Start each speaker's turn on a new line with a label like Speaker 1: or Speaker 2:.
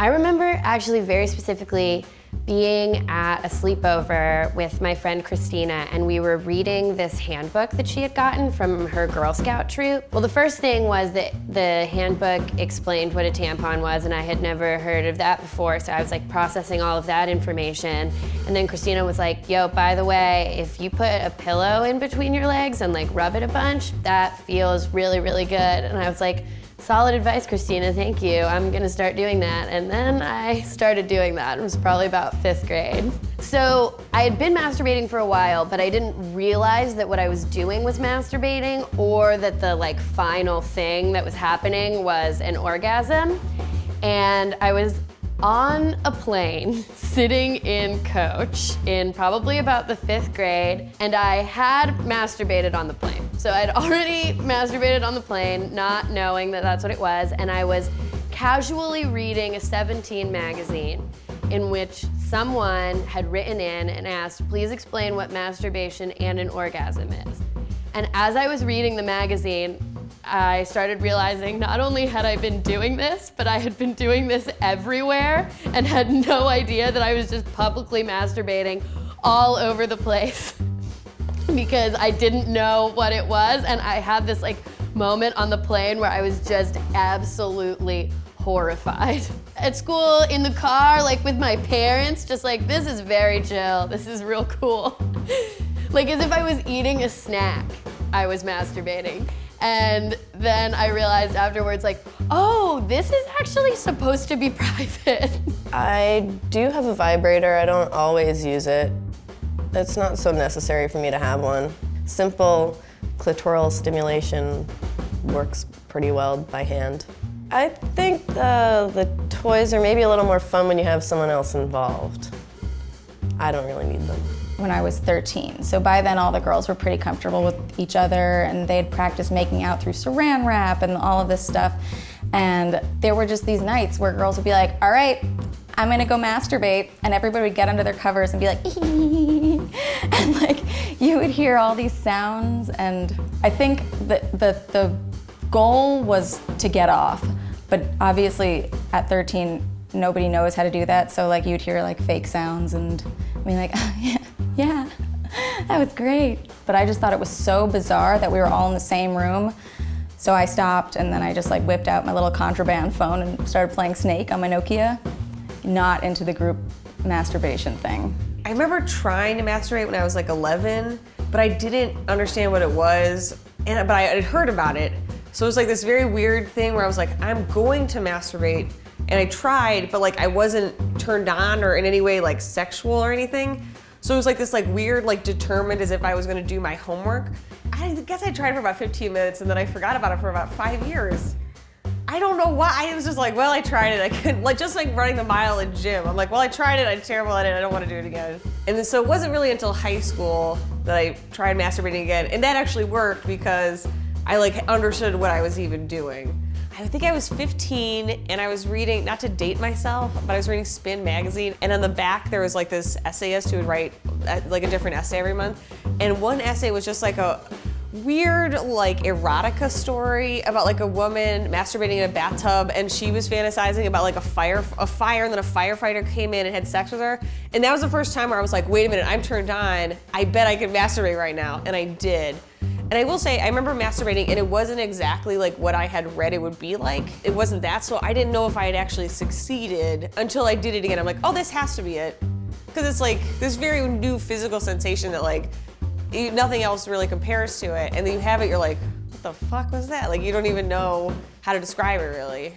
Speaker 1: I remember actually very specifically being at a sleepover with my friend Christina, and we were reading this handbook that she had gotten from her Girl Scout troop. Well, the first thing was that the handbook explained what a tampon was, and I had never heard of that before, so I was like processing all of that information. And then Christina was like, yo, by the way, if you put a pillow in between your legs and like rub it a bunch, that feels really, really good. And I was like, solid advice, Christina, thank you. I'm gonna start doing that. And then I started doing that. It was probably about 5th grade. So I had been masturbating for a while, but I didn't realize that what I was doing was masturbating, or that the like final thing that was happening was an orgasm. And I was on a plane, sitting in coach in probably about the 5th grade, and I had masturbated on the plane. So I'd already masturbated on the plane, not knowing that that's what it was, and I was casually reading a 17 magazine in which someone had written in and asked, please explain what masturbation and an orgasm is. And as I was reading the magazine, I started realizing not only had I been doing this, but I had been doing this everywhere and had no idea that I was just publicly masturbating all over the place because I didn't know what it was. And I had this like moment on the plane where I was just absolutely horrified. At school, in the car, like with my parents, just like, this is very chill, this is real cool. Like as if I was eating a snack, I was masturbating. And then I realized afterwards, like, oh, this is actually supposed to be private.
Speaker 2: I do have a vibrator. I don't always use it. It's not so necessary for me to have one. Simple clitoral stimulation works pretty well by hand. I think the toys are maybe a little more fun when you have someone else involved. I don't really need them.
Speaker 3: When I was 13. So by then all the girls were pretty comfortable with each other and they'd practiced making out through saran wrap and all of this stuff. And there were just these nights where girls would be like, all right, I'm gonna go masturbate, and everybody would get under their covers and be like, and like you would hear all these sounds, and I think that the goal was to get off, but obviously at 13 nobody knows how to do that, so like you'd hear like fake sounds and be like, oh, yeah, that was great. But I just thought it was so bizarre that we were all in the same room. So I stopped, and then I just like whipped out my little contraband phone and started playing Snake on my Nokia. Not into the group masturbation thing.
Speaker 4: I remember trying to masturbate when I was like 11, but I didn't understand what it was, but I had heard about it. So it was like this very weird thing where I was like, I'm going to masturbate. And I tried, but like I wasn't turned on or in any way like sexual or anything. So it was like this like weird, like determined as if I was gonna do my homework. I guess I tried for about 15 minutes and then I forgot about it for about 5 years. I don't know why. I was just like, well, I tried it. I couldn't, like just like running the mile in gym. I'm like, well, I tried it. I'm terrible at it. I don't want to do it again. And then, so it wasn't really until high school that I tried masturbating again. And that actually worked because I like understood what I was even doing. I think I was 15 and I was reading, not to date myself, but I was reading Spin magazine, and on the back there was like this essayist who would write like a different essay every month. And one essay was just like a weird like erotica story about like a woman masturbating in a bathtub, and she was fantasizing about like a fire and then a firefighter came in and had sex with her. And that was the first time where I was like, wait a minute, I'm turned on. I bet I can masturbate right now. And I did. And I will say, I remember masturbating and it wasn't exactly like what I had read it would be like. It wasn't that, so I didn't know if I had actually succeeded until I did it again. I'm like, oh, this has to be it. Because it's like this very new physical sensation that like, nothing else really compares to it. And then you have it, you're like, what the fuck was that? Like you don't even know how to describe it really.